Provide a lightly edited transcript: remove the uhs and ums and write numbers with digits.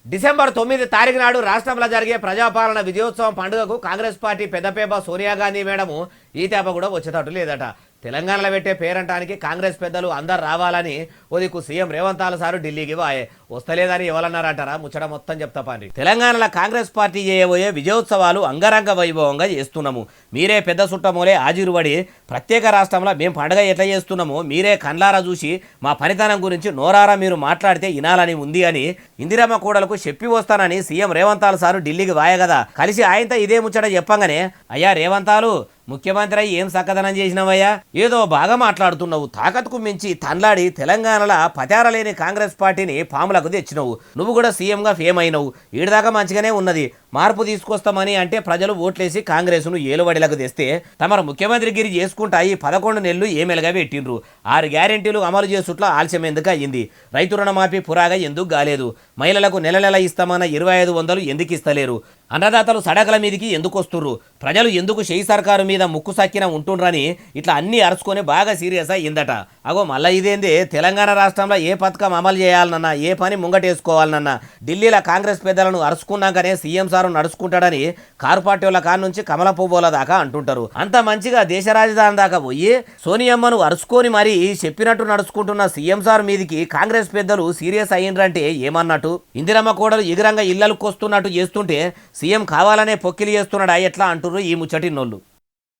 December 9 తారీఖు నాడు రాష్ట్రంలో జరిగే ప్రజాపాలన విజయోత్సవం పండుగకు కాంగ్రెస్ పార్టీ పెద్దపేప సోనియా గాంధీ మేడము ఈ తేప కూడా వచ్చేటట్టు లేదట. తెలంగాణలో పెట్టే పేరంటానికి కాంగ్రెస్ పెద్దలు అందరు రావాలని ఓదికు సీఎం రేవంత్ సారు ఢిల్లీకి వాయే వస్తలేదని ఎవరన్నారంటారా? ముచ్చట మొత్తం చెప్తా పాండి. తెలంగాణలో కాంగ్రెస్ పార్టీ చేయబోయే విజయోత్సవాలు అంగరంగ వైభవంగా చేస్తున్నాము. మీరే పెద్ద సుట్టమూలే హాజరుపడి ప్రత్యేక రాష్ట్రంలో మేము పండుగ ఎట్లా చేస్తున్నామో మీరే కండ్లారా చూసి మా పనితనం గురించి నోరారా మీరు మాట్లాడితే వినాలని ఉంది అని ఇందిరమ్మ కూడలకు చెప్పి వస్తానని సీఎం రేవంత్ సారు ఢిల్లీకి వాయే కదా. కలిసి ఆయనతో ఇదే ముచ్చట చెప్పంగానే అయ్యా రేవంతాలు ముఖ్యమంత్రి ఏం సక్కదనం చేసినవయ్యా, ఏదో బాగా మాట్లాడుతున్నావు, తాకత్కు మించి తన్లాడి తెలంగాణలో పచారలేని కాంగ్రెస్ పార్టీని పాములకు తెచ్చినవు, నువ్వు కూడా సీఎంగా ఫేమ్ అయినవు, ఈడదాకా మంచిగానే ఉన్నది, మార్పు తీసుకొస్తామని అంటే ప్రజలు ఓట్లేసి కాంగ్రెస్ను ఏలుబడిలకు తెస్తే తమరు ముఖ్యమంత్రిగిరి చేసుకుంటా ఈ 11 నెలలు ఏమెలుగా పెట్టిండ్రు, 6 గ్యారెంటీలు అమలు చేసుట్లా ఆలస్యం ఎందుకు అయ్యింది, రైతు రుణమాఫీ పురాగా ఎందుకు కాలేదు, మహిళలకు నెల నెల ఇస్తామన్న 2500 ఎందుకు ఇస్తలేరు, అన్నదాతలు సడకల మీదికి ఎందుకు వస్తుర్రు, ప్రజలు ఎందుకు షెయి సర్కారు మీద ముక్కు సక్కిన ఉంటుండ్రని ఇట్లా అన్ని అరుచుకొని బాగా సీరియస్ అయ్యిందట. అగో మళ్ళీ ఇదేంది, తెలంగాణ రాష్ట్రంలో ఏ పథకం అమలు చేయాలనన్నా ఏ పని ముంగటేసుకోవాలనన్నా ఢిల్లీలో కాంగ్రెస్ పెద్దలను అరుచుకున్నాకనే సీఎం సారు నడుచుకుంటాడని కారు పార్టీ వాళ్ళ కాడ నుంచి కమల పువ్వుల దాకా అంటుంటారు. అంత మంచిగా దేశ రాజధాని దాకా పోయి సోనియమ్మను అరుచుకొని మరీ చెప్పినట్టు నడుచుకుంటున్న సీఎం సారు మీదికి కాంగ్రెస్ పెద్దలు సీరియస్ అయ్యిండ్రంటే ఏమన్నట్టు? ఇందిరమ్మ కోడలు ఎగురంగా ఇళ్లకు వస్తున్నట్టు చేస్తుంటే సీఎం కావాలనే పొక్కిలి చేస్తున్నాడా ఎట్లా అంటుర్రు ఈ ముచ్చటినోళ్ళు.